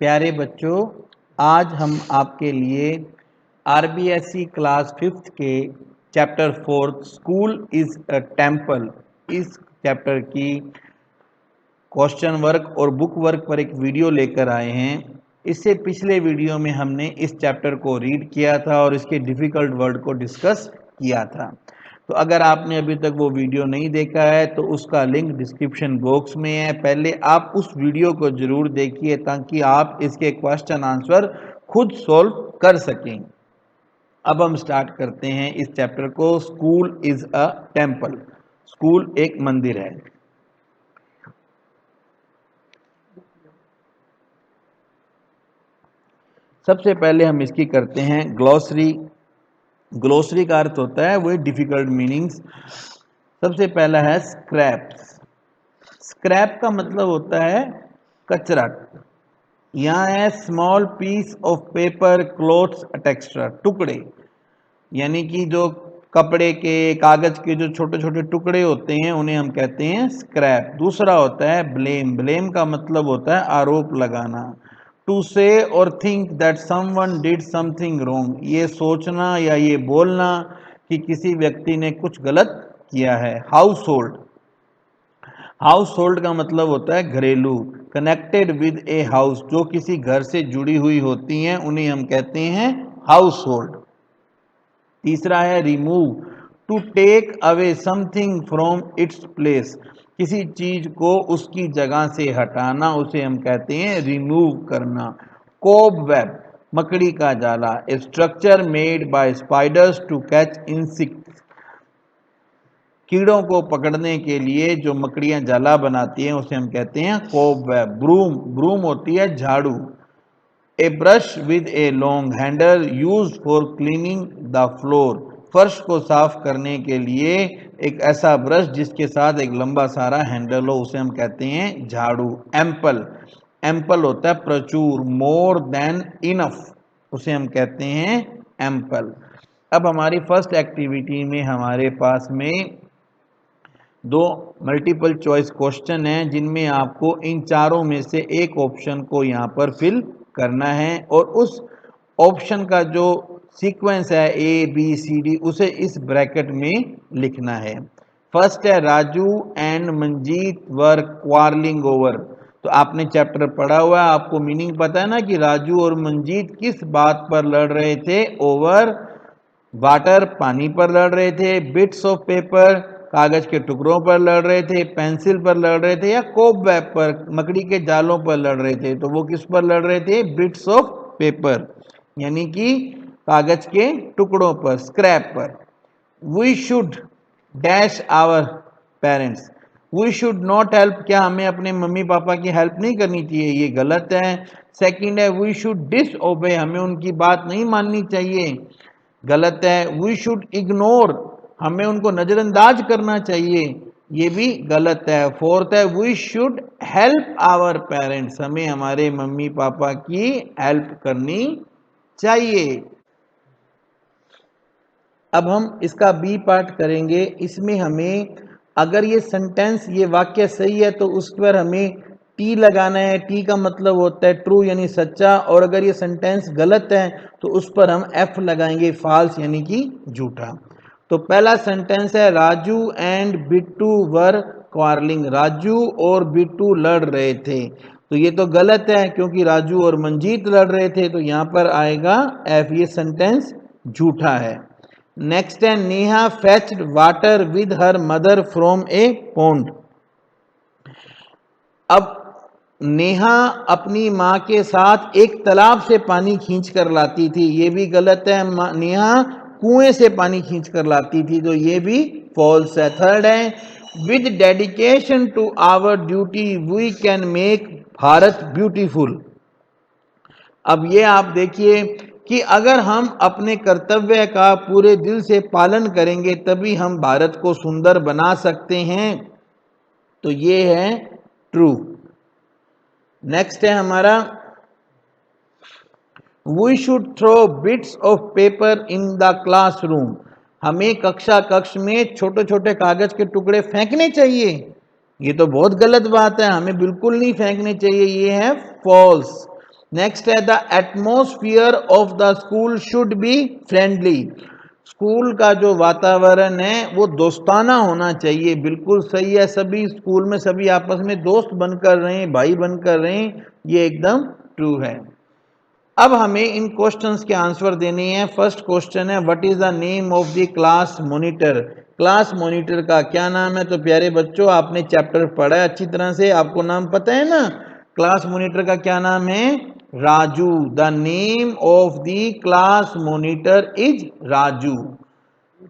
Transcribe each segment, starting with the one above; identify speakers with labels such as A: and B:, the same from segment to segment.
A: प्यारे बच्चों, आज हम आपके लिए आरबीएसई क्लास 5th के chapter 4 school is a temple इस चैप्टर की क्वेश्चन वर्क और बुक वर्क पर एक वीडियो लेकर आए हैं। इससे पिछले वीडियो में हमने इस चैप्टर को रीड किया था और इसके डिफ़िकल्ट वर्ड को डिस्कस किया था। तो अगर आपने अभी तक वो वीडियो नहीं देखा है तो उसका लिंक डिस्क्रिप्शन बॉक्स में है। पहले आप उस वीडियो को ज़रूर देखिए ताकि आप इसके क्वेश्चन आंसर खुद सॉल्व कर सकें। अब हम स्टार्ट करते हैं इस चैप्टर को। School is a temple. School एक मंदिर है। सबसे पहले हम इसकी करते हैं ग्लॉसरी। ग्लॉसरी का अर्थ होता है वही डिफिकल्ट मीनिंग्स। सबसे पहला है स्क्रैप। स्क्रैप का मतलब होता है कचरा। यहाँ है small piece of paper, clothes extra, टुकड़े, यानी कि जो कपड़े के, कागज के जो छोटे छोटे टुकड़े होते हैं उन्हें हम कहते हैं स्क्रैप। दूसरा होता है ब्लेम। ब्लेम का मतलब होता है आरोप लगाना। टू से और think that someone did something wrong, ये सोचना या ये बोलना कि किसी व्यक्ति ने कुछ गलत किया है। House hold. हाउस होल्ड का मतलब होता है घरेलू। कनेक्टेड विद ए हाउस, जो किसी घर से जुड़ी हुई होती हैं उन्हें हम कहते हैं हाउस होल्ड। तीसरा है remove. To take away something from its place, किसी चीज को उसकी जगह से हटाना, उसे हम कहते हैं रिमूव करना। कोबवेब, मकड़ी का जाला। A structure made by spiders to catch insects, कीड़ों को पकड़ने के लिए जो मकड़ियां जाला बनाती हैं उसे हम कहते हैं कोबवेब। ब्रूम, ब्रूम होती है झाड़ू। A brush with a long handle used for cleaning the floor, फर्श को साफ करने के लिए एक ऐसा ब्रश जिसके साथ एक लंबा सारा हैंडल हो उसे हम कहते हैं झाड़ू। एम्पल, एम्पल होता है प्रचुर, मोर देन इनफ, उसे हम कहते हैं एम्पल। अब हमारी फर्स्ट एक्टिविटी में हमारे पास में दो मल्टीपल चॉइस क्वेश्चन हैं जिनमें आपको इन चारों में से एक ऑप्शन को यहाँ पर फिल करना है और उस ऑप्शन का जो सीक्वेंस है ए बी सी डी उसे इस ब्रैकेट में लिखना है। फर्स्ट है Raju and Manjeet were quarrelling over. तो आपने चैप्टर पढ़ा हुआ है, आपको मीनिंग पता है ना कि राजू और मंजीत किस बात पर लड़ रहे थे। ओवर वाटर, पानी पर लड़ रहे थे। बिट्स ऑफ पेपर, कागज के टुकड़ों पर लड़ रहे थे। पेंसिल पर लड़ रहे थे या कोबवेब पर, मकड़ी के जालों पर लड़ रहे थे। तो वो किस पर लड़ रहे थे? बिट्स ऑफ पेपर, यानी कि कागज के टुकड़ों पर, स्क्रैप पर। We should dash our parents, we should not help, क्या हमें अपने मम्मी पापा की हेल्प नहीं करनी चाहिए? ये गलत है। सेकंड है वी शुड डिस ओबे, हमें उनकी बात नहीं माननी चाहिए, गलत है। वी शुड इग्नोर, हमें उनको नजरअंदाज करना चाहिए, ये भी गलत है। फोर्थ है we should help our parents, हमें हमारे मम्मी पापा की हेल्प करनी चाहिए। अब हम इसका बी पार्ट करेंगे। इसमें हमें अगर ये सेंटेंस, ये वाक्य सही है तो उस पर हमें टी लगाना है। टी का मतलब होता है ट्रू यानी सच्चा, और अगर ये सेंटेंस गलत है तो उस पर हम एफ लगाएंगे, फॉल्स यानी कि झूठा। तो पहला सेंटेंस है Raju and Bittu were quarrelling, Raju और बिट्टू लड़ रहे थे। तो ये तो गलत है क्योंकि राजू और मंजीत लड़ रहे थे, तो यहां पर आएगा एफ, ये सेंटेंस झूठा है। नेक्स्ट है Neha fetched water with her mother from A pond. अब नेहा अपनी माँ के साथ एक तालाब से पानी खींच कर लाती थी, ये भी गलत है। नेहा कुएं से पानी खींच कर लाती थी, तो ये भी फॉल्स है। थर्ड है with dedication to our duty we can make Bharat beautiful. अब ये आप देखिए कि अगर हम अपने कर्तव्य का पूरे दिल से पालन करेंगे तभी हम भारत को सुंदर बना सकते हैं, तो ये है ट्रू। नेक्स्ट है हमारा we should throw bits of paper in the classroom, हमें कक्षा कक्ष में छोटे छोटे कागज के टुकड़े फेंकने चाहिए, ये तो बहुत गलत बात है, हमें बिल्कुल नहीं फेंकने चाहिए, ये है फॉल्स। नेक्स्ट है the atmosphere of the school should be friendly. School का जो वातावरण है वो दोस्ताना होना चाहिए। बिल्कुल सही है, सभी स्कूल में सभी आपस में दोस्त बनकर रहें, भाई बनकर रहें, ये एकदम ट्रू है। अब हमें इन क्वेश्चंस के आंसर देने हैं। फर्स्ट क्वेश्चन है what is the name of the class monitor. Class monitor का क्या नाम है? तो प्यारे बच्चों, आपने चैप्टर पढ़ा है अच्छी तरह से, आपको नाम पता है ना। क्लास मॉनिटर का क्या नाम है? Raju. The name of the class monitor is Raju.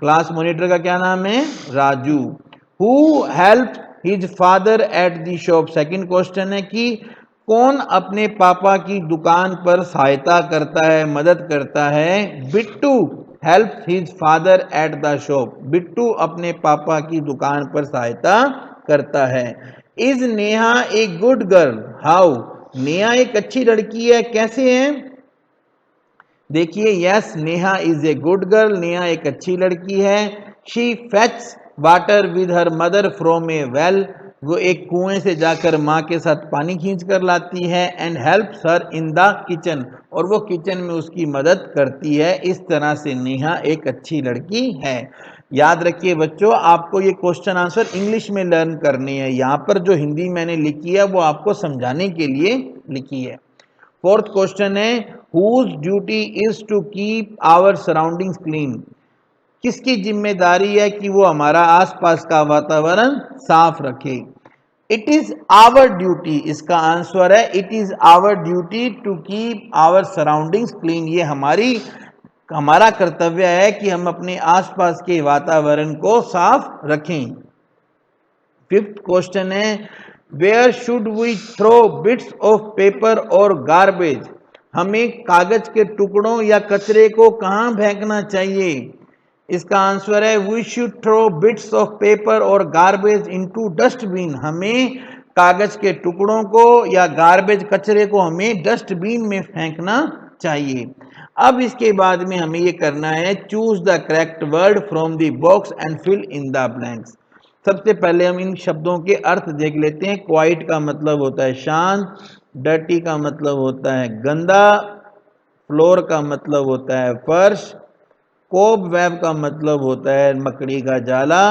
A: Class monitor का क्या नाम है? Raju. Who help his father at the shop. Second question है कि कौन अपने पापा की दुकान पर सहायता करता है, मदद करता है? Bittu help his father at the shop. Bittu अपने पापा की दुकान पर सहायता करता है। Is Neha a good girl? How? Neha एक अच्छी लड़की है, कैसे है? देखिए, yes Neha is a good girl, Neha एक अच्छी लड़की है। She fetch water with her mother from A well. वो एक कुएं से जाकर माँ के साथ पानी खींच कर लाती है। And helps her in the kitchen, और वो किचन में उसकी मदद करती है। इस तरह से नेहा एक अच्छी लड़की है। याद रखिए बच्चों, आपको ये क्वेश्चन आंसर इंग्लिश में लर्न करनी है। यहाँ पर जो हिंदी मैंने लिखी है वो आपको समझाने के लिए लिखी है। फोर्थ क्वेश्चन है whose duty is to keep our surroundings clean. किसकी जिम्मेदारी है कि वो हमारा आसपास का वातावरण साफ रखे? It is our duty. इसका आंसर है it is our duty to keep our surroundings clean. ये हमारा कर्तव्य है कि हम अपने आसपास के वातावरण को साफ रखें। फिफ्थ क्वेश्चन है where should we throw bits of paper और गार्बेज। हमें कागज के टुकड़ों या कचरे को कहाँ फेंकना चाहिए? इसका आंसर है we should throw bits of paper और गार्बेज इनटू डस्टबिन। हमें कागज के टुकड़ों को या गार्बेज कचरे को हमें डस्टबिन में फेंकना चाहिए। अब इसके बाद में हमें ये करना है choose the correct word from the box and fill in the blanks. सबसे पहले हम इन शब्दों के अर्थ देख लेते हैं। क्वाइट का मतलब होता है शांत, डर्टी का मतलब होता है गंदा, फ्लोर का मतलब होता है फर्श, कोब वेब का मतलब होता है मकड़ी का जाला,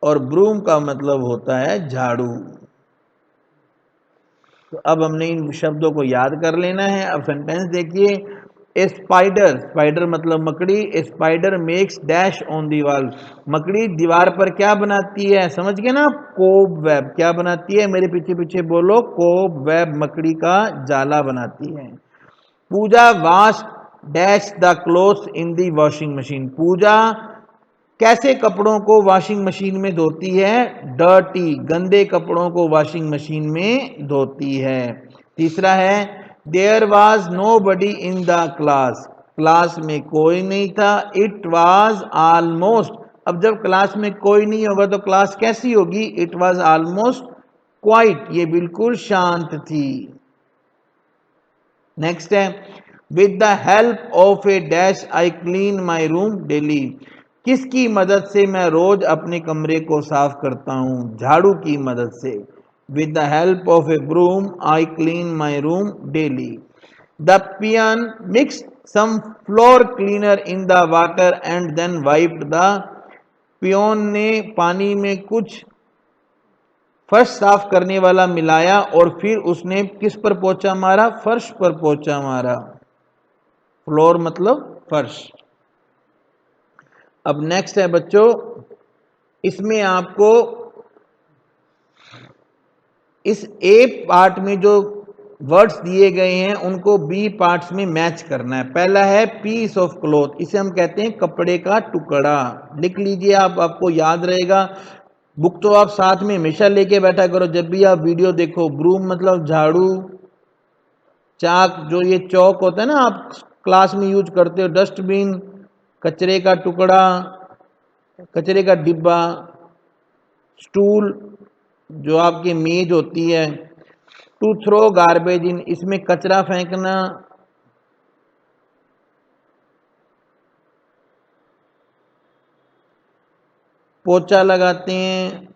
A: और ब्रूम का मतलब होता है झाड़ू। तो अब हमने इन शब्दों को याद कर लेना है। अब सेंटेंस देखिए। ए स्पाइडर, स्पाइडर मतलब मकड़ी। A spider makes dash on the wall. मकड़ी दीवार पर क्या बनाती है? समझ गए ना? Cobweb. क्या बनाती है? मेरे पीछे पीछे बोलो। कोब वेब, मकड़ी का जाला बनाती है। Pooja wash dash the clothes in the washing machine. Pooja कैसे कपड़ों को वॉशिंग मशीन में धोती है? डर्टी, गंदे कपड़ों को वॉशिंग मशीन में धोती है। तीसरा है there was nobody in the class. Class में कोई नहीं था। It was almost. अब जब क्लास में कोई नहीं होगा तो क्लास कैसी होगी? इट वाज ऑलमोस्ट क्वाइट, ये बिल्कुल शांत थी। नेक्स्ट है with the help of A dash I clean my room daily. किसकी मदद से मैं रोज अपने कमरे को साफ करता हूं? झाड़ू की मदद से। With the help of a broom I clean my room daily. The peon mix some floor cleaner in the water and then wiped the. Peon ने पानी में कुछ फर्श साफ करने वाला मिलाया और फिर उसने किस पर पोछा मारा? फर्श पर पोछा मारा। फ्लोर मतलब फर्श। अब नेक्स्ट है बच्चों, इसमें आपको इस ए पार्ट में जो वर्ड्स दिए गए हैं उनको बी पार्ट्स में मैच करना है। पहला है पीस ऑफ क्लॉथ, इसे हम कहते हैं कपड़े का टुकड़ा। लिख लीजिए आप, आपको याद रहेगा। बुक तो आप साथ में हमेशा लेके बैठा करो जब भी आप वीडियो देखो। ब्रूम मतलब झाड़ू, चाक जो ये चौक होता है ना आप क्लास में यूज करते हो, डस्टबिन, कचरे का टुकड़ा, कचरे का डिब्बा, स्टूल जो आपकी मेज होती है, टू थ्रो गार्बेज इन, इसमें कचरा फेंकना, पोछा लगाते हैं,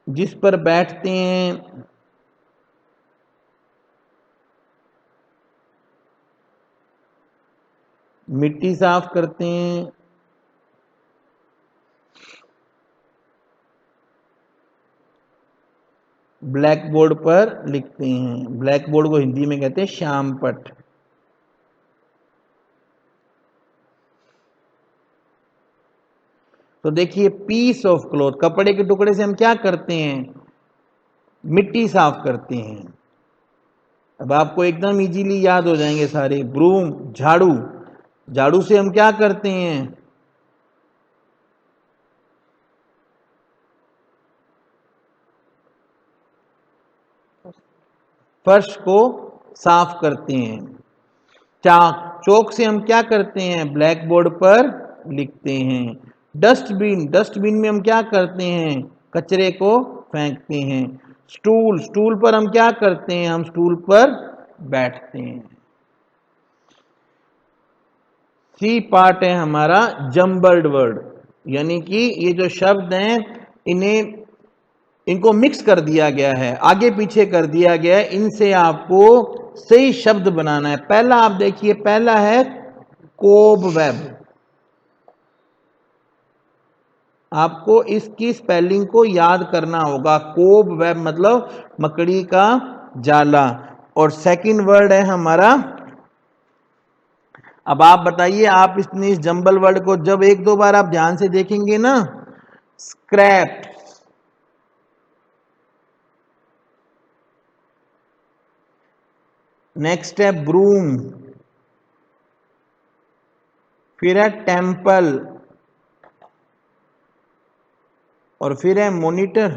A: जिस पर बैठते हैं, मिट्टी साफ करते हैं, ब्लैक बोर्ड पर लिखते हैं। ब्लैक बोर्ड को हिंदी में कहते हैं श्याम पट। तो देखिए, पीस ऑफ क्लॉथ, कपड़े के टुकड़े से हम क्या करते हैं? मिट्टी साफ करते हैं। अब आपको एकदम इजीली याद हो जाएंगे सारे। ब्रूम, झाड़ू, झाड़ू से हम क्या करते हैं? फर्श को साफ करते हैं। चाक, चौक से हम क्या करते हैं? ब्लैक बोर्ड पर लिखते हैं। डस्टबिन, डस्टबिन में हम क्या करते हैं? कचरे को फेंकते हैं। स्टूल, स्टूल पर हम क्या करते हैं? हम स्टूल पर बैठते हैं। सी पार्ट है हमारा जम्बल्ड वर्ड, यानी कि ये जो शब्द हैं इनको मिक्स कर दिया गया है, आगे पीछे कर दिया गया है। इनसे आपको सही शब्द बनाना है। पहला आप देखिए, पहला है कोबवेब। आपको इसकी स्पेलिंग को याद करना होगा। कोबवेब मतलब मकड़ी का जाला। और सेकंड वर्ड है हमारा, अब आप बताइए, आप इस जंबल वर्ड को जब एक दो बार आप ध्यान से देखेंगे ना, स्क्रैप। नेक्स्ट है ब्रूम, फिर है टेम्पल, और फिर है मॉनिटर।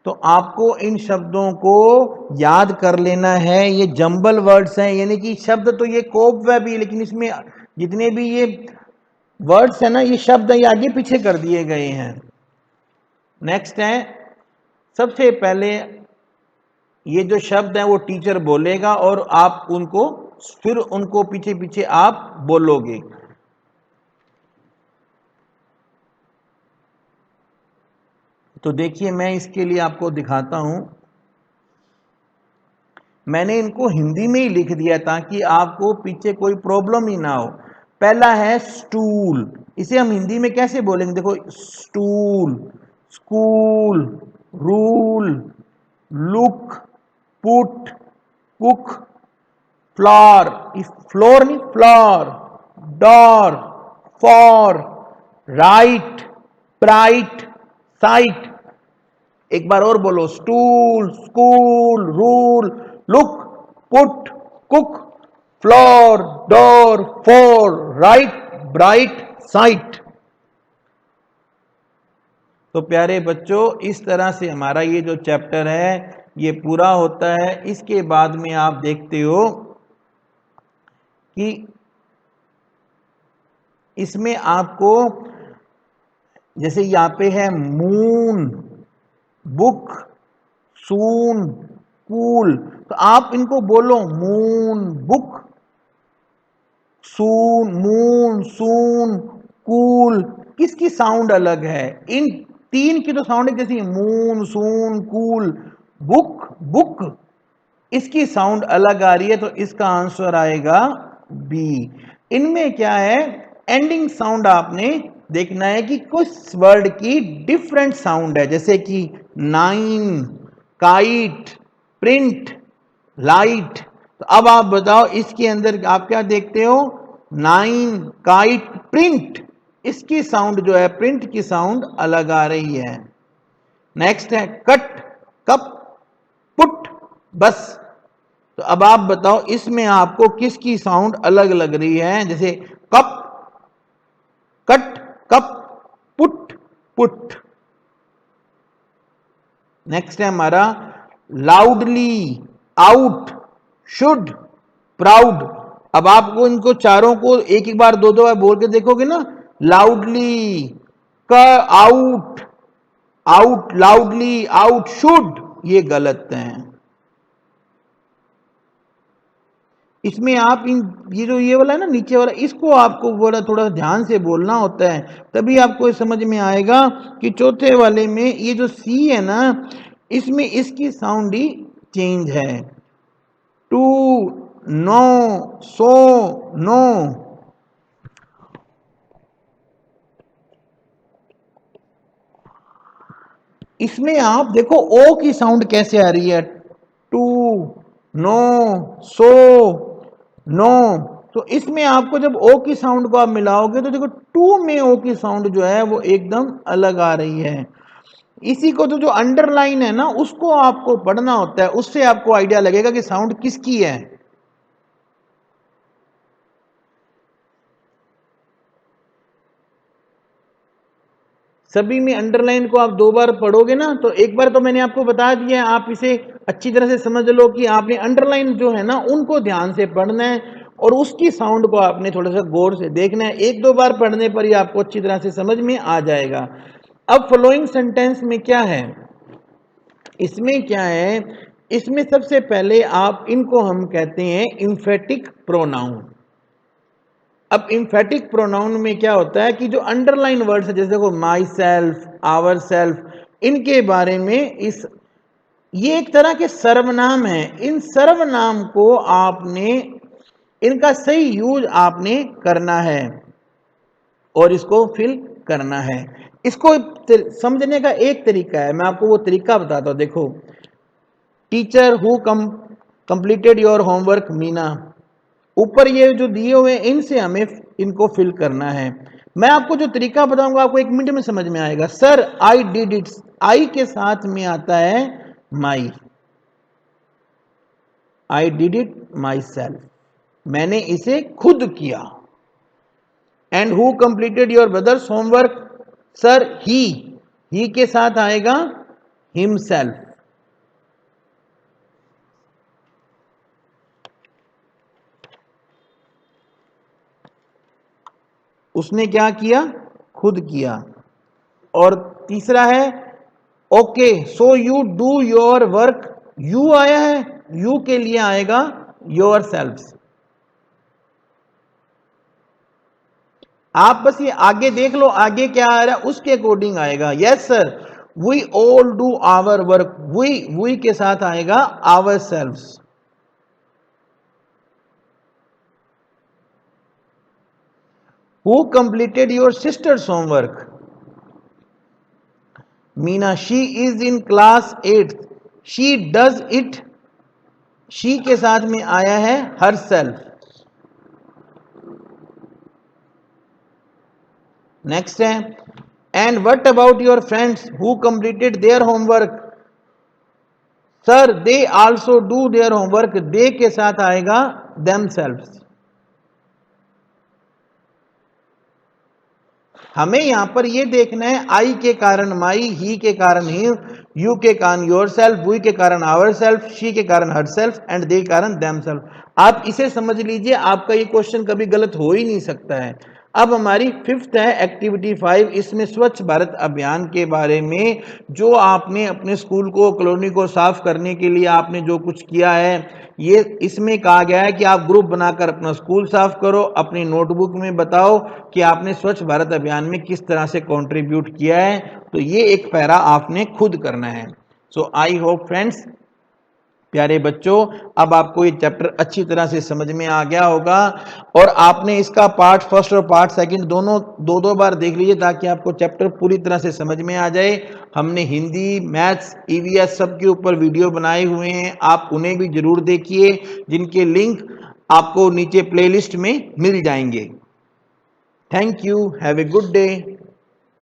A: तो आपको इन शब्दों को याद कर लेना है। ये जंबल वर्ड्स हैं, यानी कि शब्द तो ये कोबवेब ही, लेकिन इसमें जितने भी ये वर्ड्स हैं ना, ये शब्द ये आगे पीछे कर दिए गए हैं। नेक्स्ट है, सबसे पहले ये जो शब्द है वो टीचर बोलेगा और आप उनको फिर उनको पीछे पीछे आप बोलोगे। तो देखिए, मैं इसके लिए आपको दिखाता हूं। मैंने इनको हिंदी में ही लिख दिया ताकि आपको पीछे कोई प्रॉब्लम ही ना हो। पहला है स्टूल, इसे हम हिंदी में कैसे बोलेंगे? देखो, stool, school, rule, look, put, cook, floor, floor नहीं floor, door, for, right, bright, sight. एक बार और बोलो, stool, school, rule, look, put, cook, floor, door, for, right, bright, sight. तो प्यारे बच्चों, इस तरह से हमारा ये जो चैप्टर है ये पूरा होता है। इसके बाद में आप देखते हो कि इसमें आपको, जैसे यहाँ पे है मून, बुक, सून, कूल, तो आप इनको बोलो मून बुक, सून, मून, सून, कूल। किसकी साउंड अलग है? इन तीन की तो साउंड एक जैसी है, मून, सून, कूल, बुक, बुक। इसकी साउंड अलग आ रही है, तो इसका आंसर आएगा बी। इनमें क्या है, एंडिंग साउंड आपने देखना है कि कुछ वर्ड की डिफरेंट साउंड है, जैसे कि नाइन, काइट, प्रिंट, लाइट। तो अब आप बताओ, इसके अंदर आप क्या देखते हो? Nine, kite, print. इसकी साउंड जो है, प्रिंट की साउंड अलग आ रही है। नेक्स्ट है कट, कप, पुट, बस। तो अब आप बताओ, इसमें आपको किसकी साउंड अलग लग रही है? जैसे cup, cut, cup, put, put. Next है हमारा लाउडली, आउट, शुड, प्राउड। अब आपको इनको चारों को एक एक बार दो दो बार बोल के देखोगे ना, लाउडली, क, out, out, loudly, out, should, ये गलत है। इसमें आप ये जो ये वाला है ना नीचे वाला, इसको आपको बड़ा थोड़ा ध्यान से बोलना होता है, तभी आपको समझ में आएगा कि चौथे वाले में ये जो सी है ना, इसमें इसकी साउंड ही चेंज है। To, no, so, no. इसमें आप देखो ओ की साउंड कैसे आ रही है, टू, नो, सो, नो। तो इसमें आपको जब ओ की साउंड को आप मिलाओगे तो देखो टू में ओ की साउंड जो है वो एकदम अलग आ रही है। इसी को तो जो अंडरलाइन है ना उसको आपको पढ़ना होता है, उससे आपको आइडिया लगेगा कि साउंड किसकी है। सभी में अंडरलाइन को आप दो बार पढ़ोगे ना, तो एक बार तो मैंने आपको बता दिया है, आप इसे अच्छी तरह से समझ लो कि आपने अंडरलाइन जो है ना उनको ध्यान से पढ़ना है और उसकी साउंड को आपने थोड़ा सा गौर से देखना है। एक दो बार पढ़ने पर ही आपको अच्छी तरह से समझ में आ जाएगा। अब फॉलोइंग सेंटेंस में क्या है, इसमें क्या है, इसमें सबसे पहले आप इनको हम कहते हैं इंफेटिक प्रोनाउन। अब इंफेटिक प्रोनाउन में क्या होता है कि जो अंडरलाइन वर्ड्स है, जैसे देखो माई सेल्फ, आवर सेल्फ, इनके बारे में ये एक तरह के सर्वनाम है। इन सर्वनाम को आपने, इनका सही यूज आपने करना है और इसको फिल करना है। इसको समझने का एक तरीका है, मैं आपको वो तरीका बताता हूं। देखो, teacher who completed your homework Meena, ऊपर ये जो दिए हुए हैं इनसे हमें इनको फिल करना है। मैं आपको जो तरीका बताऊंगा आपको 1 मिनट में समझ में आएगा। Sir I did it, I के साथ में आता है my, I did it myself, मैंने इसे खुद किया। And who completed your brothers homework, sir ही के साथ आएगा हिमसेल्फ। उसने क्या किया, खुद किया। और तीसरा है okay so you do your work, you आया है, यू के लिए आएगा योर सेल्फ। आप बस ये आगे देख लो, आगे क्या आ रहा है उसके अकॉर्डिंग आएगा। Yes sir we all do our work, we के साथ आएगा ourselves. Who completed your sisters homework, Meena she is in class 8th, she does it, she के साथ में आया है हर सेल्फ। नेक्स्ट है and what about your friends who completed their homework, sir they also do their homework, they के साथ आएगा themselves. हमें यहां पर ये देखना है आई के कारण माई, ही के कारण ही, यू के कारण योर सेल्फ, वी के कारण आवर सेल्फ, शी के कारण हर सेल्फ एंड दे के कारण देम सेल्फ। आप इसे समझ लीजिए, आपका ये क्वेश्चन कभी गलत हो ही नहीं सकता है। अब हमारी 5th है एक्टिविटी 5, इसमें स्वच्छ भारत अभियान के बारे में जो आपने अपने स्कूल को, कॉलोनी को साफ करने के लिए आपने जो कुछ किया है, ये इसमें कहा गया है कि आप ग्रुप बनाकर अपना स्कूल साफ करो, अपनी नोटबुक में बताओ कि आपने स्वच्छ भारत अभियान में किस तरह से कंट्रीब्यूट किया है। तो ये एक पैरा आपने खुद करना है। सो आई होप फ्रेंड्स, प्यारे बच्चों, अब आपको ये चैप्टर अच्छी तरह से समझ में आ गया होगा और आपने इसका पार्ट फर्स्ट और पार्ट सेकंड दोनों दो बार देख लीजिए ताकि आपको चैप्टर पूरी तरह से समझ में आ जाए। हमने हिंदी, मैथ्स, ईवीएस सब के ऊपर वीडियो बनाए हुए हैं, आप उन्हें भी जरूर देखिए, जिनके लिंक आपको नीचे प्लेलिस्ट में मिल जाएंगे। Thank you, have a good day.